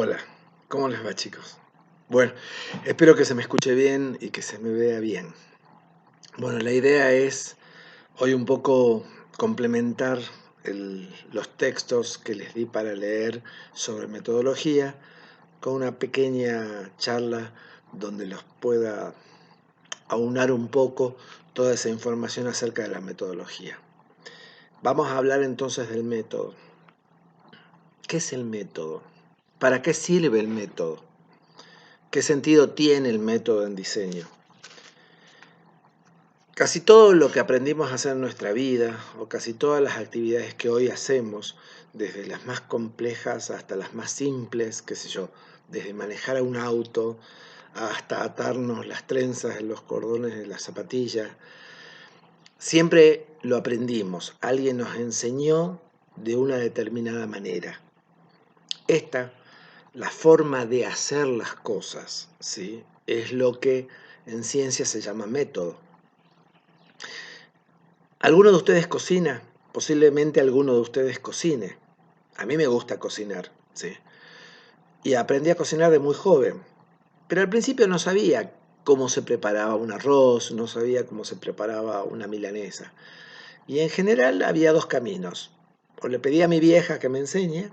Hola, ¿cómo les va, chicos? Bueno, espero que se me escuche bien y que se me vea bien. Bueno, la idea es hoy un poco complementar los textos que les di para leer sobre metodología con una pequeña charla donde los pueda aunar un poco toda esa información acerca de la metodología. Vamos a hablar entonces del método. ¿Qué es el método? ¿Para qué sirve el método? ¿Qué sentido tiene el método en diseño? Casi todo lo que aprendimos a hacer en nuestra vida, o casi todas las actividades que hoy hacemos, desde las más complejas hasta las más simples, qué sé yo, desde manejar un auto hasta atarnos las trenzas en los cordones de las zapatillas, siempre lo aprendimos. Alguien nos enseñó de una determinada manera. La forma de hacer las cosas, ¿sí? Es lo que en ciencia se llama método. ¿Alguno de ustedes cocina? Posiblemente alguno de ustedes cocine. A mí me gusta cocinar, ¿sí? Y aprendí a cocinar de muy joven. Pero al principio no sabía cómo se preparaba un arroz, no sabía cómo se preparaba una milanesa. Y en general había dos caminos. O le pedía a mi vieja que me enseñe,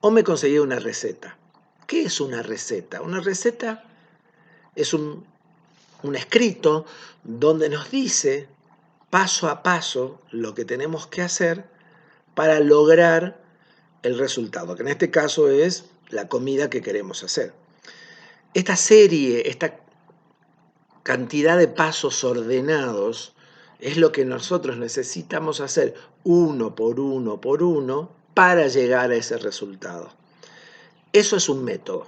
o me conseguía una receta. ¿Qué es una receta? Una receta es un escrito donde nos dice paso a paso lo que tenemos que hacer para lograr el resultado, que en este caso es la comida que queremos hacer. Esta serie, esta cantidad de pasos ordenados es lo que nosotros necesitamos hacer uno por uno para llegar a ese resultado. Eso es un método.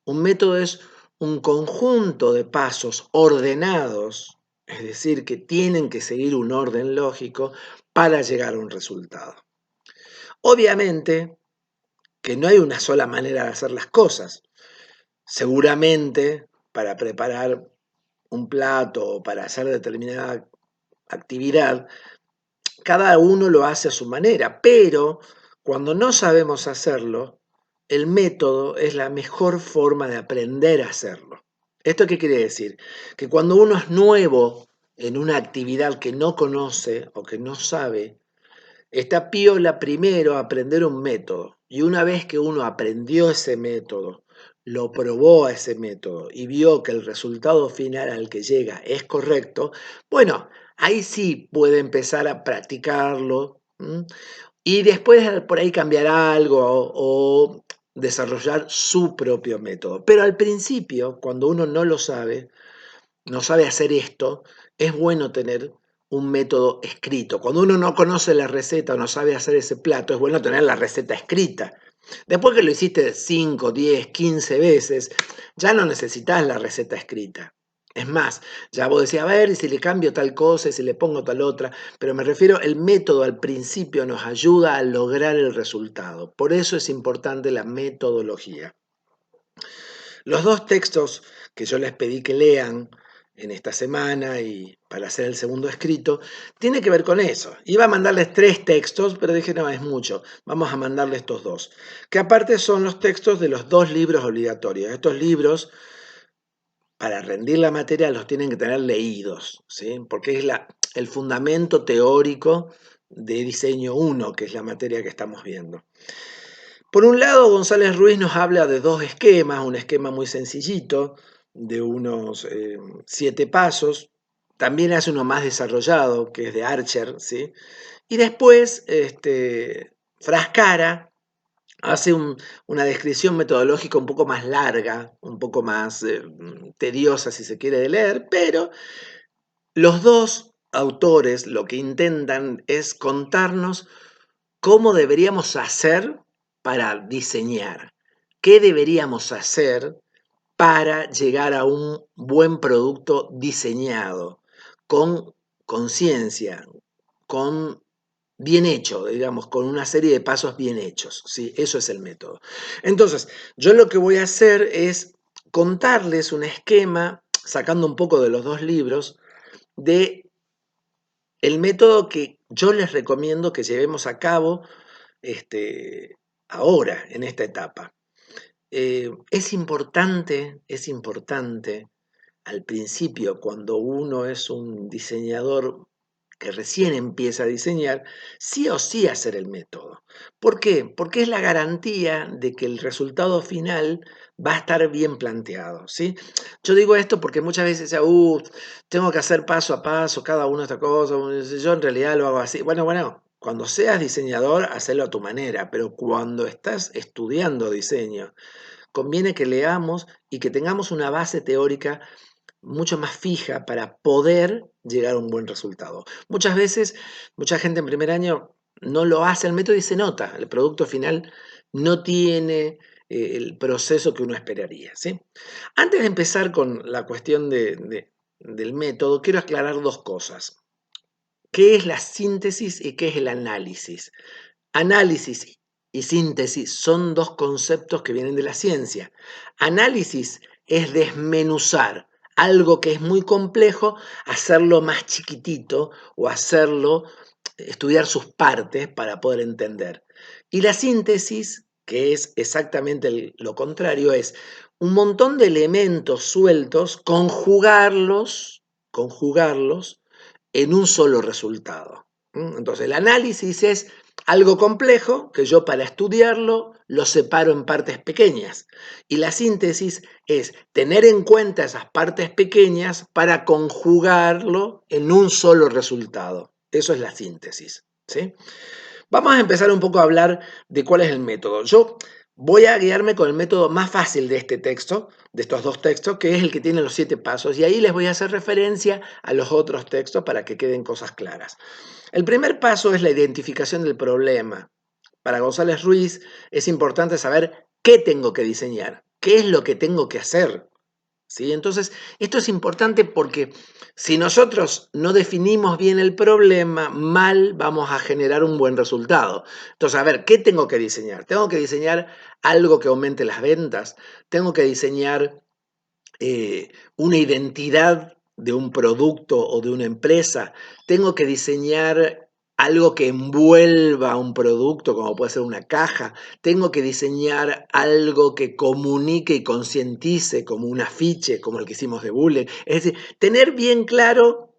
Un método es un conjunto de pasos ordenados, es decir, que tienen que seguir un orden lógico para llegar a un resultado. Obviamente que no hay una sola manera de hacer las cosas. Seguramente para preparar un plato o para hacer determinada actividad, cada uno lo hace a su manera, pero cuando no sabemos hacerlo, el método es la mejor forma de aprender a hacerlo. ¿Esto qué quiere decir? Que cuando uno es nuevo en una actividad que no conoce o que no sabe, está piola primero aprender un método. Y una vez que uno aprendió ese método, lo probó a ese método y vio que el resultado final al que llega es correcto, bueno, ahí sí puede empezar a practicarlo. Y después por ahí cambiar algo o desarrollar su propio método. Pero al principio, cuando uno no lo sabe, no sabe hacer esto, es bueno tener un método escrito. Cuando uno no conoce la receta o no sabe hacer ese plato, es bueno tener la receta escrita. Después que lo hiciste 5, 10, 15 veces, ya no necesitas la receta escrita. Es más, ya vos decís, a ver, y si le cambio tal cosa, y si le pongo tal otra, pero me refiero, el método al principio nos ayuda a lograr el resultado. Por eso es importante la metodología. Los dos textos que yo les pedí que lean en esta semana y para hacer el segundo escrito, tiene que ver con eso. Iba a mandarles 3 textos, pero dije, no, es mucho. Vamos a mandarle estos 2, que aparte son los textos de los 2 libros obligatorios. Estos libros, para rendir la materia, los tienen que tener leídos, ¿sí? Porque es el fundamento teórico de diseño 1, que es la materia que estamos viendo. Por un lado, González Ruiz nos habla de 2 esquemas, un esquema muy sencillito, de unos 7 pasos. También hace uno más desarrollado, que es de Archer, ¿sí? Y después, Frascara hace una descripción metodológica un poco más larga, un poco más tediosa, si se quiere, de leer, pero los dos autores lo que intentan es contarnos cómo deberíamos hacer para diseñar, qué deberíamos hacer para llegar a un buen producto diseñado, con conciencia, con bien hecho, digamos, con una serie de pasos bien hechos. ¿Sí? Eso es el método. Entonces, yo lo que voy a hacer es contarles un esquema, sacando un poco de los 2 libros, de el método que yo les recomiendo que llevemos a cabo ahora, en esta etapa. es importante al principio, cuando uno es un diseñador que recién empieza a diseñar, sí o sí hacer el método. ¿Por qué? Porque es la garantía de que el resultado final va a estar bien planteado, ¿sí? Yo digo esto porque muchas veces, tengo que hacer paso a paso cada una de estas cosas, yo en realidad lo hago así. Bueno, cuando seas diseñador, hacelo a tu manera, pero cuando estás estudiando diseño, conviene que leamos y que tengamos una base teórica mucho más fija para poder llegar a un buen resultado. Muchas veces, mucha gente en primer año no lo hace el método y se nota, el producto final no tiene el proceso que uno esperaría, ¿sí? Antes de empezar con la cuestión del método, quiero aclarar dos cosas. ¿Qué es la síntesis y qué es el análisis? Análisis y síntesis son dos conceptos que vienen de la ciencia. Análisis es desmenuzar algo que es muy complejo, hacerlo más chiquitito o estudiar sus partes para poder entender. Y la síntesis, que es exactamente lo contrario, es un montón de elementos sueltos, conjugarlos en un solo resultado. Entonces, el análisis es algo complejo que yo para estudiarlo lo separo en partes pequeñas. Y la síntesis es tener en cuenta esas partes pequeñas para conjugarlo en un solo resultado. Eso es la síntesis, ¿sí? Vamos a empezar un poco a hablar de cuál es el método. Yo voy a guiarme con el método más fácil de este texto, de estos dos textos, que es el que tiene los 7 pasos, y ahí les voy a hacer referencia a los otros textos para que queden cosas claras. El primer paso es la identificación del problema. Para González Ruiz es importante saber qué tengo que diseñar, qué es lo que tengo que hacer. ¿Sí? Entonces, esto es importante porque si nosotros no definimos bien el problema, mal vamos a generar un buen resultado. Entonces, a ver, ¿qué tengo que diseñar? Tengo que diseñar algo que aumente las ventas, tengo que diseñar una identidad de un producto o de una empresa, tengo que diseñar algo que envuelva un producto, como puede ser una caja, tengo que diseñar algo que comunique y concientice, como un afiche, como el que hicimos de Bullet. Es decir, tener bien claro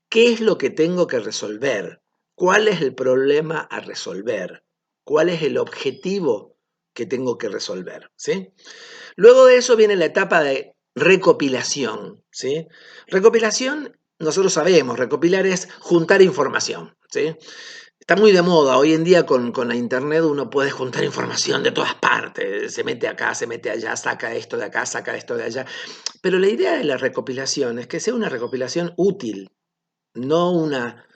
qué es lo que tengo que resolver, cuál es el problema a resolver, cuál es el objetivo que tengo que resolver, ¿sí? Luego de eso viene la etapa de recopilación, ¿sí? Recopilación, nosotros sabemos, recopilar es juntar información, ¿sí? Está muy de moda, hoy en día con la internet uno puede juntar información de todas partes, se mete acá, se mete allá, saca esto de acá, saca esto de allá, pero la idea de la recopilación es que sea una recopilación útil, no una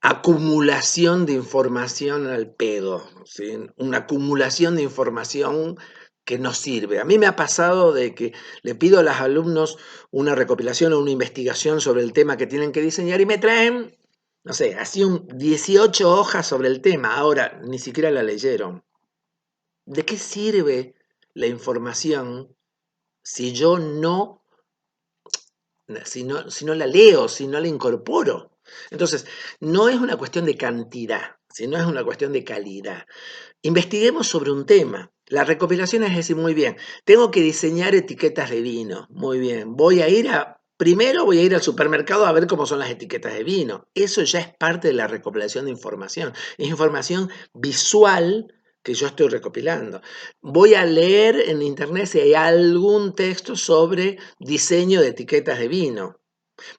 acumulación de información al pedo, ¿sí? Una acumulación de información que no sirve. A mí me ha pasado de que le pido a los alumnos una recopilación o una investigación sobre el tema que tienen que diseñar y me traen, no sé, así 18 hojas sobre el tema. Ahora, ni siquiera la leyeron. ¿De qué sirve la información si yo no si no la leo, si no la incorporo? Entonces, no es una cuestión de cantidad, sino es una cuestión de calidad. Investiguemos sobre un tema. La recopilación es decir, muy bien, tengo que diseñar etiquetas de vino. Muy bien, primero voy a ir al supermercado a ver cómo son las etiquetas de vino. Eso ya es parte de la recopilación de información. Es información visual que yo estoy recopilando. Voy a leer en internet si hay algún texto sobre diseño de etiquetas de vino.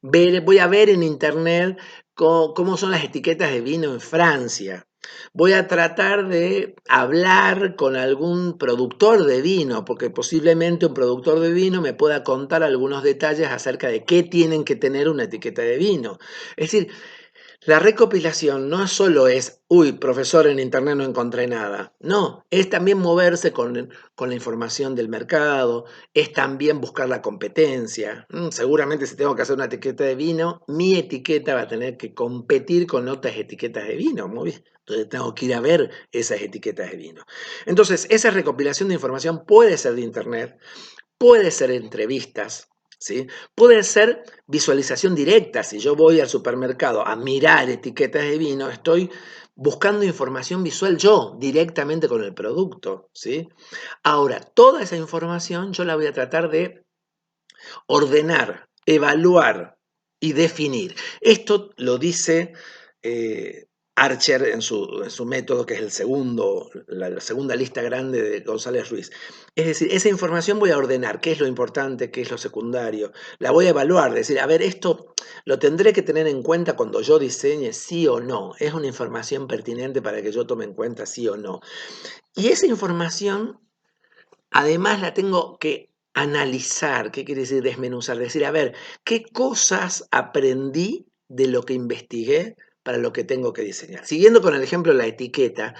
Voy a ver en internet cómo son las etiquetas de vino en Francia. Voy a tratar de hablar con algún productor de vino, porque posiblemente un productor de vino me pueda contar algunos detalles acerca de qué tienen que tener una etiqueta de vino. Es decir, la recopilación no solo es, profesor, en internet no encontré nada. No, es también moverse con la información del mercado, es también buscar la competencia. Seguramente si tengo que hacer una etiqueta de vino, mi etiqueta va a tener que competir con otras etiquetas de vino. Muy bien. Entonces tengo que ir a ver esas etiquetas de vino. Entonces, esa recopilación de información puede ser de internet, puede ser entrevistas, ¿sí? Puede ser visualización directa. Si yo voy al supermercado a mirar etiquetas de vino, estoy buscando información visual yo, directamente con el producto, ¿sí? Ahora, toda esa información yo la voy a tratar de ordenar, evaluar y definir. Esto lo dice Archer en su método, que es la segunda lista grande de González Ruiz. Es decir, esa información voy a ordenar, qué es lo importante, qué es lo secundario, la voy a evaluar, decir, a ver, esto lo tendré que tener en cuenta cuando yo diseñe, sí o no, es una información pertinente para que yo tome en cuenta, sí o no. Y esa información además la tengo que analizar. ¿Qué quiere decir desmenuzar? Decir, a ver, ¿qué cosas aprendí de lo que investigué para lo que tengo que diseñar? Siguiendo con el ejemplo de la etiqueta,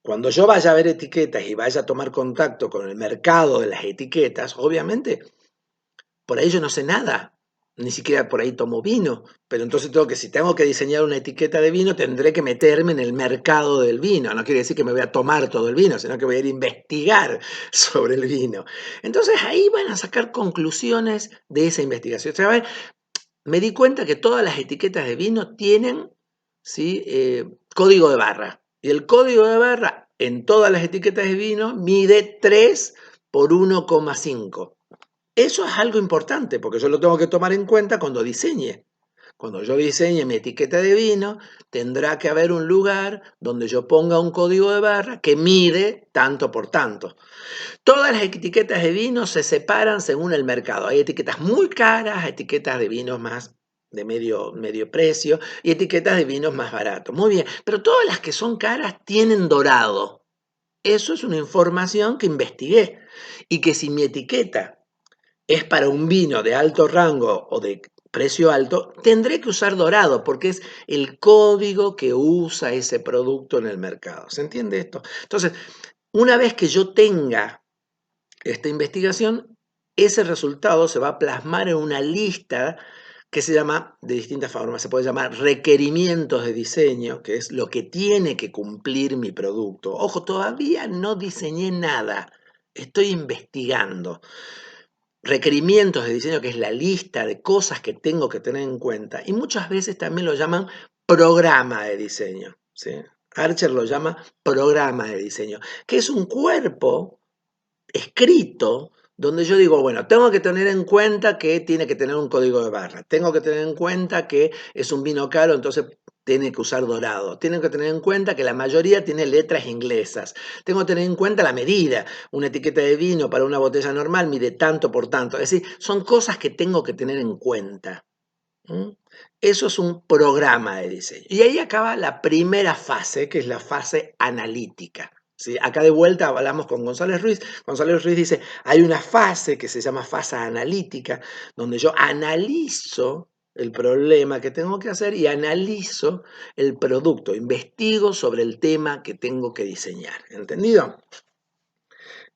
cuando yo vaya a ver etiquetas y vaya a tomar contacto con el mercado de las etiquetas, obviamente por ahí yo no sé nada, ni siquiera por ahí tomo vino, pero entonces si tengo que diseñar una etiqueta de vino, tendré que meterme en el mercado del vino. No quiere decir que me voy a tomar todo el vino, sino que voy a ir a investigar sobre el vino. Entonces ahí van a sacar conclusiones de esa investigación. O sea, me di cuenta que todas las etiquetas de vino tienen, ¿sí? Código de barra. Y el código de barra en todas las etiquetas de vino mide 3 por 1,5. Eso es algo importante porque yo lo tengo que tomar en cuenta cuando diseñe. Cuando yo diseñe mi etiqueta de vino, tendrá que haber un lugar donde yo ponga un código de barra que mide tanto por tanto. Todas las etiquetas de vino se separan según el mercado. Hay etiquetas muy caras, etiquetas de vinos más de medio precio y etiquetas de vinos más baratos. Muy bien, pero todas las que son caras tienen dorado. Eso es una información que investigué y que si mi etiqueta es para un vino de alto rango o de precio alto, tendré que usar dorado porque es el código que usa ese producto en el mercado. ¿Se entiende esto? Entonces, una vez que yo tenga esta investigación, ese resultado se va a plasmar en una lista que se llama, de distintas formas, se puede llamar requerimientos de diseño, que es lo que tiene que cumplir mi producto. Ojo, todavía no diseñé nada, estoy investigando. Requerimientos de diseño, que es la lista de cosas que tengo que tener en cuenta, y muchas veces también lo llaman programa de diseño, ¿sí? Archer lo llama programa de diseño, que es un cuerpo escrito donde yo digo, bueno, tengo que tener en cuenta que tiene que tener un código de barra, tengo que tener en cuenta que es un vino caro, entonces tiene que usar dorado, tengo que tener en cuenta que la mayoría tiene letras inglesas, tengo que tener en cuenta la medida, una etiqueta de vino para una botella normal mide tanto por tanto, es decir, son cosas que tengo que tener en cuenta. ¿Mm? Eso es un programa de diseño. Y ahí acaba la primera fase, que es la fase analítica. ¿Sí? Acá de vuelta hablamos con González Ruiz. González Ruiz dice, hay una fase que se llama fase analítica, donde yo analizo el problema que tengo que hacer y analizo el producto, investigo sobre el tema que tengo que diseñar. ¿Entendido?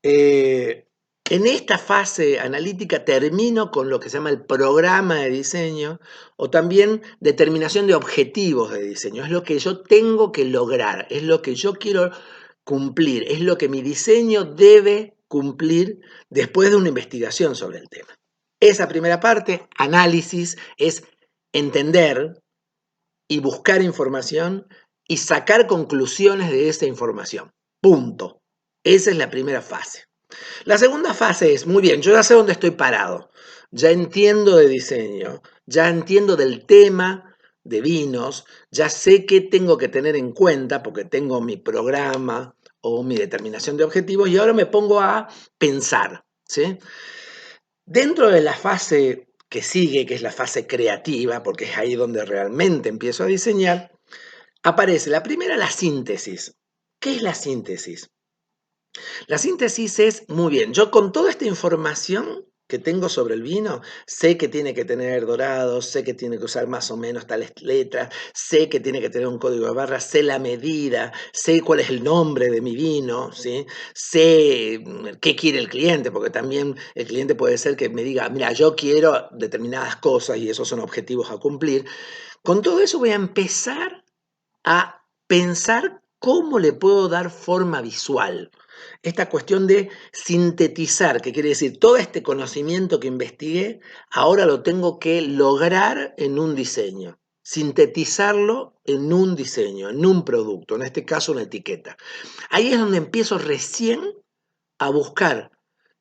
Eh, en esta fase analítica termino con lo que se llama el programa de diseño o también determinación de objetivos de diseño. Es lo que yo tengo que lograr, es lo que yo quiero cumplir, es lo que mi diseño debe cumplir después de una investigación sobre el tema. Esa primera parte, análisis, es entender y buscar información y sacar conclusiones de esa información. Punto. Esa es la primera fase. La segunda fase es, muy bien, yo ya sé dónde estoy parado, ya entiendo de diseño, ya entiendo del tema de vinos, ya sé qué tengo que tener en cuenta porque tengo mi programa o mi determinación de objetivos y ahora me pongo a pensar, ¿sí? Dentro de la fase que sigue, que es la fase creativa, porque es ahí donde realmente empiezo a diseñar, aparece la primera, la síntesis. ¿Qué es la síntesis? La síntesis es, muy bien, yo con toda esta información que tengo sobre el vino, sé que tiene que tener dorado, sé que tiene que usar más o menos tales letras, sé que tiene que tener un código de barra, sé la medida, sé cuál es el nombre de mi vino, ¿sí? Sé qué quiere el cliente, porque también el cliente puede ser que me diga, mira, yo quiero determinadas cosas y esos son objetivos a cumplir. Con todo eso voy a empezar a pensar cómo le puedo dar forma visual. Esta cuestión de sintetizar, que quiere decir, todo este conocimiento que investigué, ahora lo tengo que lograr en un diseño. sintetizarlo en un diseño, en un producto, en este caso una etiqueta. Ahí es donde empiezo recién a buscar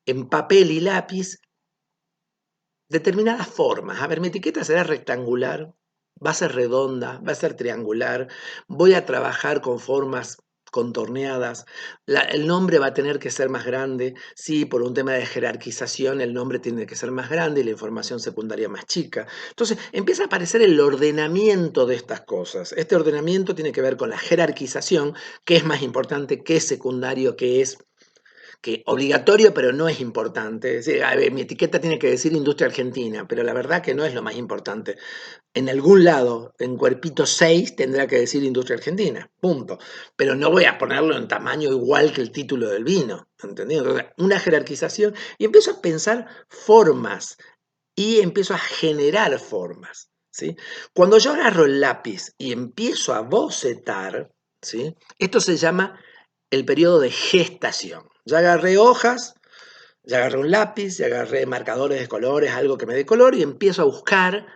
en papel y lápiz determinadas formas. A ver, mi etiqueta será rectangular, va a ser redonda, va a ser triangular, voy a trabajar con formas contorneadas, el nombre va a tener que ser más grande, sí, por un tema de jerarquización el nombre tiene que ser más grande y la información secundaria más chica. Entonces empieza a aparecer el ordenamiento de estas cosas. Este ordenamiento tiene que ver con la jerarquización, que es más importante, que es secundario, que es que obligatorio, pero no es importante. Es decir, a ver, mi etiqueta tiene que decir industria argentina, pero la verdad que no es lo más importante. En algún lado, en cuerpito 6, tendrá que decir industria argentina, punto. Pero no voy a ponerlo en tamaño igual que el título del vino, ¿entendido? Entonces, una jerarquización y empiezo a pensar formas y empiezo a generar formas, ¿sí? Cuando yo agarro el lápiz y empiezo a bocetar, ¿sí? Esto se llama el periodo de gestación. Ya agarré hojas, ya agarré un lápiz, ya agarré marcadores de colores, algo que me dé color y empiezo a buscar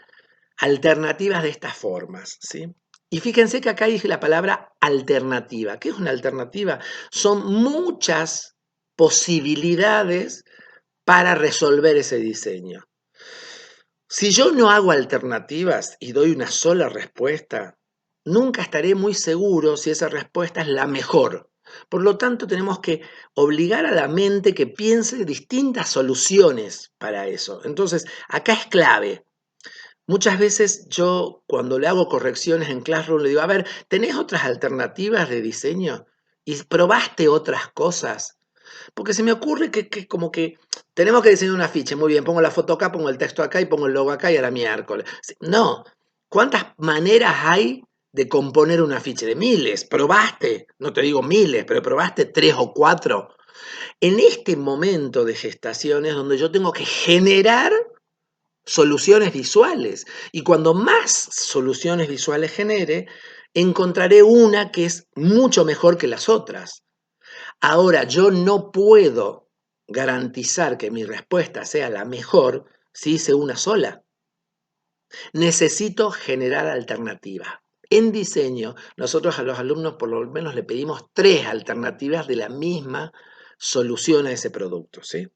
alternativas de estas formas, ¿sí? Y fíjense que acá dije la palabra alternativa. ¿Qué es una alternativa? Son muchas posibilidades para resolver ese diseño. Si yo no hago alternativas y doy una sola respuesta, nunca estaré muy seguro si esa respuesta es la mejor. Por lo tanto, tenemos que obligar a la mente que piense distintas soluciones para eso. Entonces, acá es clave. Muchas veces yo, cuando le hago correcciones en Classroom, le digo, a ver, ¿tenés otras alternativas de diseño? ¿Y probaste otras cosas? Porque se me ocurre que como que tenemos que diseñar un afiche, muy bien, pongo la foto acá, pongo el texto acá y pongo el logo acá y a la miércoles. No, ¿cuántas maneras hay de componer un afiche? De miles, probaste, no te digo miles, pero probaste 3 o 4. En este momento de gestación es donde yo tengo que generar soluciones visuales. Y cuando más soluciones visuales genere, encontraré una que es mucho mejor que las otras. Ahora, yo no puedo garantizar que mi respuesta sea la mejor si hice una sola. Necesito generar alternativas. En diseño, nosotros a los alumnos por lo menos le pedimos 3 alternativas de la misma solución a ese producto, ¿sí?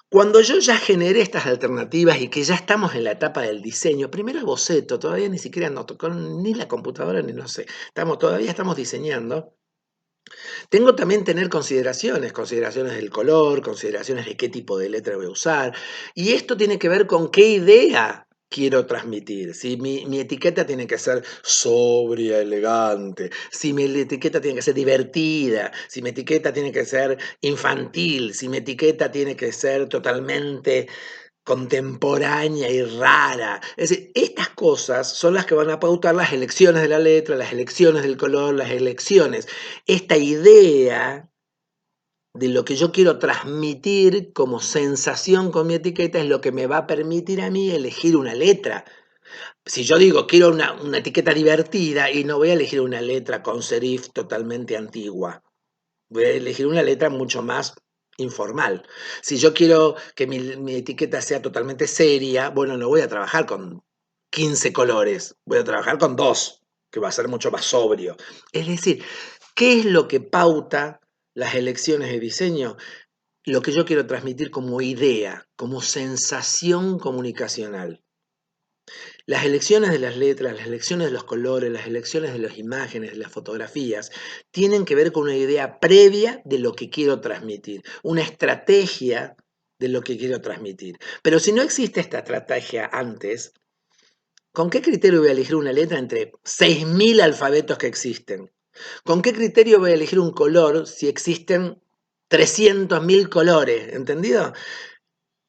Cuando yo ya generé estas alternativas y que ya estamos en la etapa del diseño, primero el boceto, todavía ni siquiera nos tocó ni la computadora ni no sé, todavía estamos diseñando. Tengo también tener consideraciones del color, consideraciones de qué tipo de letra voy a usar. Y esto tiene que ver con qué idea quiero transmitir. Si mi etiqueta tiene que ser sobria, elegante, si mi etiqueta tiene que ser divertida, si mi etiqueta tiene que ser infantil, si mi etiqueta tiene que ser totalmente contemporánea y rara. Es decir, estas cosas son las que van a pautar las elecciones de la letra, las elecciones del color, las elecciones. Esta idea de lo que yo quiero transmitir como sensación con mi etiqueta es lo que me va a permitir a mí elegir una letra. Si yo digo quiero una etiqueta divertida y no voy a elegir una letra con serif totalmente antigua. Voy a elegir una letra mucho más informal. Si yo quiero que mi etiqueta sea totalmente seria, bueno, no voy a trabajar con 15 colores, voy a trabajar con 2, que va a ser mucho más sobrio. Es decir, ¿qué es lo que pauta las elecciones de diseño? Lo que yo quiero transmitir como idea, como sensación comunicacional. Las elecciones de las letras, las elecciones de los colores, las elecciones de las imágenes, de las fotografías, tienen que ver con una idea previa de lo que quiero transmitir, una estrategia de lo que quiero transmitir. Pero si no existe esta estrategia antes, ¿con qué criterio voy a elegir una letra entre 6.000 alfabetos que existen? ¿Con qué criterio voy a elegir un color si existen 300.000 colores? ¿Entendido?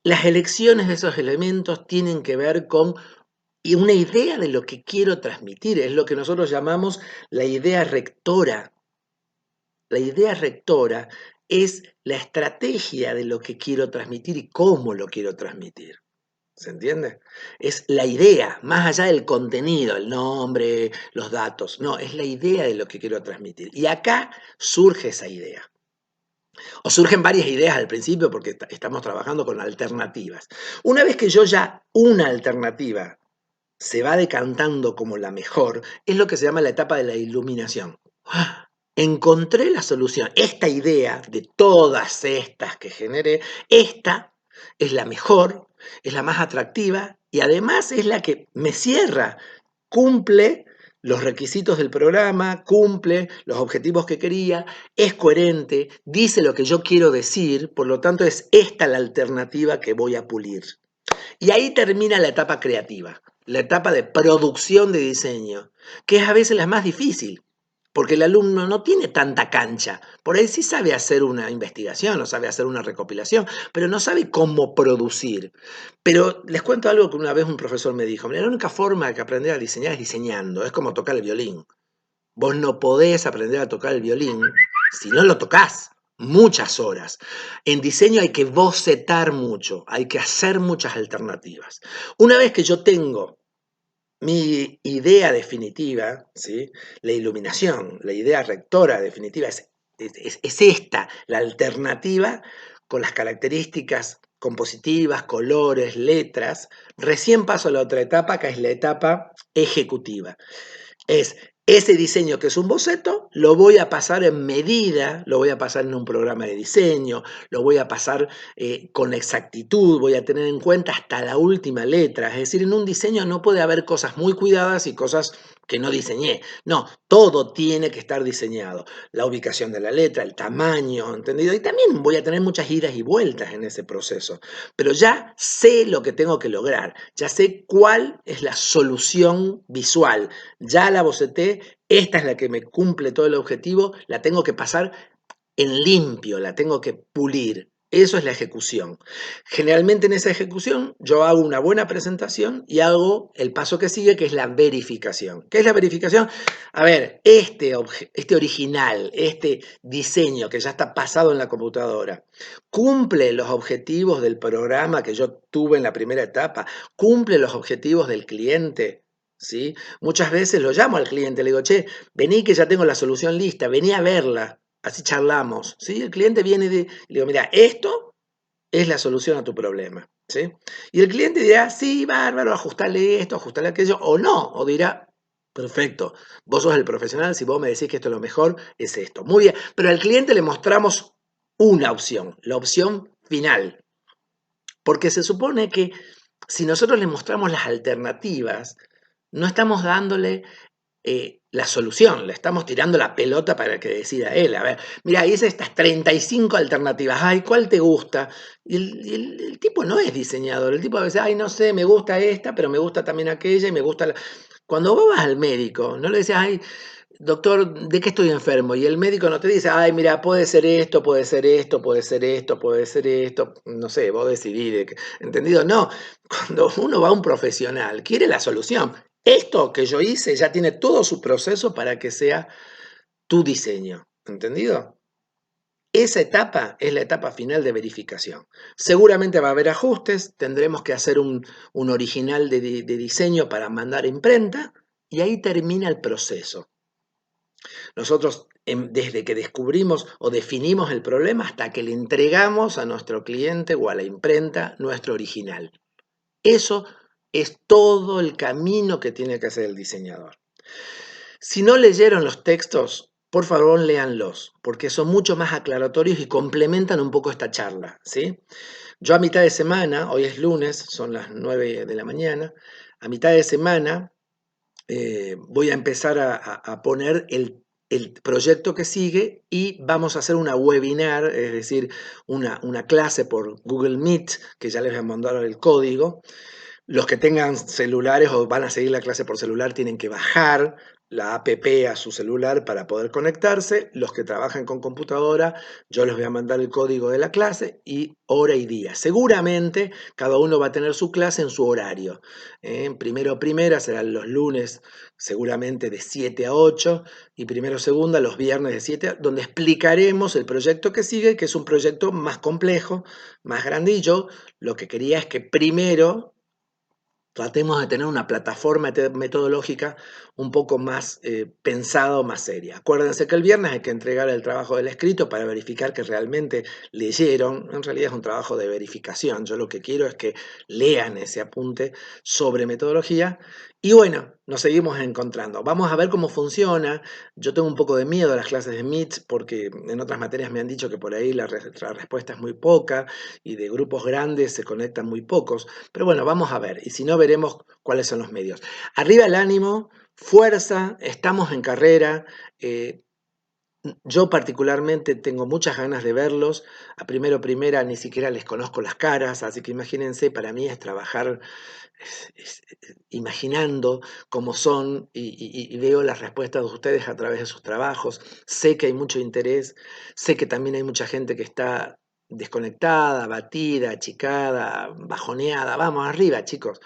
Las elecciones de esos elementos tienen que ver con y una idea de lo que quiero transmitir, es lo que nosotros llamamos la idea rectora. La idea rectora es la estrategia de lo que quiero transmitir y cómo lo quiero transmitir. ¿Se entiende? Es la idea, más allá del contenido, el nombre, los datos. No, es la idea de lo que quiero transmitir. Y acá surge esa idea. O surgen varias ideas al principio porque estamos trabajando con alternativas. Una vez que yo ya una alternativa se va decantando como la mejor, es lo que se llama la etapa de la iluminación. Encontré la solución. Esta idea de todas estas que generé, esta es la mejor, es la más atractiva y además es la que me cierra, cumple los requisitos del programa, cumple los objetivos que quería, es coherente, dice lo que yo quiero decir, por lo tanto es esta la alternativa que voy a pulir. Y ahí termina la etapa creativa, la etapa de producción de diseño, que es a veces la más difícil, porque el alumno no tiene tanta cancha. Por ahí sí sabe hacer una investigación o sabe hacer una recopilación, pero no sabe cómo producir. Pero les cuento algo que una vez un profesor me dijo, mira, la única forma de aprender a diseñar es diseñando, es como tocar el violín. Vos no podés aprender a tocar el violín si no lo tocas muchas horas. En diseño hay que bocetar mucho, hay que hacer muchas alternativas. Una vez que yo tengo mi idea definitiva, ¿sí? La iluminación, la idea rectora definitiva es esta, la alternativa con las características compositivas, colores, letras. Recién paso a la otra etapa, que es la etapa ejecutiva. Es ese diseño que es un boceto, lo voy a pasar en medida, lo voy a pasar en un programa de diseño, lo voy a pasar con exactitud, voy a tener en cuenta hasta la última letra. Es decir, en un diseño no puede haber cosas muy cuidadas y cosas que no diseñé. No, todo tiene que estar diseñado. La ubicación de la letra, el tamaño, ¿entendido? Y también voy a tener muchas idas y vueltas en ese proceso. Pero ya sé lo que tengo que lograr, ya sé cuál es la solución visual, ya la boceté, esta es la que me cumple todo el objetivo, la tengo que pasar en limpio, la tengo que pulir. Eso es la ejecución. Generalmente en esa ejecución yo hago una buena presentación y hago el paso que sigue, que es la verificación. ¿Qué es la verificación? A ver, este original, este diseño que ya está pasado en la computadora, ¿cumple los objetivos del programa que yo tuve en la primera etapa? ¿Cumple los objetivos del cliente? ¿Sí? Muchas veces lo llamo al cliente, le digo, che, vení que ya tengo la solución lista, vení a verla. Así charlamos, ¿sí? El cliente viene y le digo, mira, esto es la solución a tu problema, ¿sí? Y el cliente dirá, sí, bárbaro, ajustale esto, ajustale aquello, o no, o dirá, perfecto, vos sos el profesional, si vos me decís que esto es lo mejor, es esto. Muy bien, pero al cliente le mostramos una opción, la opción final, porque se supone que si nosotros le mostramos las alternativas, no estamos dándole la solución, le estamos tirando la pelota para que decida él. A ver, mira, hice estas 35 alternativas, ay, ¿cuál te gusta? Y el tipo no es diseñador, el tipo a veces, ay, no sé, me gusta esta, pero me gusta también aquella y me gusta la... Cuando vos vas al médico, no le decís, ay, doctor, ¿de qué estoy enfermo? Y el médico no te dice, ay, mira, puede ser esto, puede ser esto, puede ser esto, puede ser esto, no sé, vos decidís, ¿entendido? No, cuando uno va a un profesional, quiere la solución. Esto que yo hice ya tiene todo su proceso para que sea tu diseño, ¿entendido? Esa etapa es la etapa final de verificación. Seguramente va a haber ajustes, tendremos que hacer un original de diseño para mandar a imprenta y ahí termina el proceso. Nosotros, desde que descubrimos o definimos el problema hasta que le entregamos a nuestro cliente o a la imprenta nuestro original. Eso es todo el camino que tiene que hacer el diseñador. Si no leyeron los textos, por favor léanlos, porque son mucho más aclaratorios y complementan un poco esta charla, ¿sí? Yo a mitad de semana, hoy es lunes, son las 9 de la mañana, a mitad de semana voy a empezar a poner el proyecto que sigue y vamos a hacer una webinar, es decir, una clase por Google Meet, que ya les voy a mandar el código. Los que tengan celulares o van a seguir la clase por celular tienen que bajar la app a su celular para poder conectarse. Los que trabajan con computadora, yo les voy a mandar el código de la clase y hora y día. Seguramente cada uno va a tener su clase en su horario. Primera serán los lunes, seguramente de 7 a 8, y segunda los viernes de 7 donde explicaremos el proyecto que sigue, que es un proyecto más complejo, más grande, y yo lo que quería es que primero tratemos de tener una plataforma metodológica un poco más pensada o más seria. Acuérdense que el viernes hay que entregar el trabajo del escrito para verificar que realmente leyeron. En realidad es un trabajo de verificación. Yo lo que quiero es que lean ese apunte sobre metodología. Y bueno, nos seguimos encontrando. Vamos a ver cómo funciona. Yo tengo un poco de miedo a las clases de Meet porque en otras materias me han dicho que por ahí la respuesta es muy poca y de grupos grandes se conectan muy pocos. Pero bueno, vamos a ver. Y si no, veremos cuáles son los medios. Arriba el ánimo, fuerza, estamos en carrera. Yo particularmente tengo muchas ganas de verlos. A primera ni siquiera les conozco las caras, así que imagínense, para mí es trabajar imaginando cómo son y veo las respuestas de ustedes a través de sus trabajos. Sé que hay mucho interés, sé que también hay mucha gente que está desconectada, abatida, achicada, bajoneada. Vamos arriba, chicos.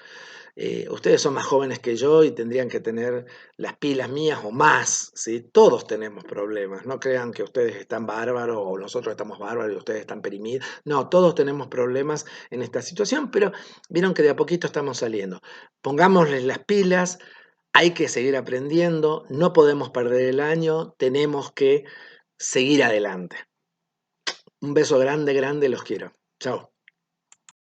Ustedes son más jóvenes que yo y tendrían que tener las pilas mías o más, ¿sí? Todos tenemos problemas, no crean que ustedes están bárbaros o nosotros estamos bárbaros y ustedes están perimidos. No, todos tenemos problemas en esta situación, pero vieron que de a poquito estamos saliendo. Pongámosles las pilas, hay que seguir aprendiendo, no podemos perder el año, tenemos que seguir adelante. Un beso grande, grande, los quiero. Chao.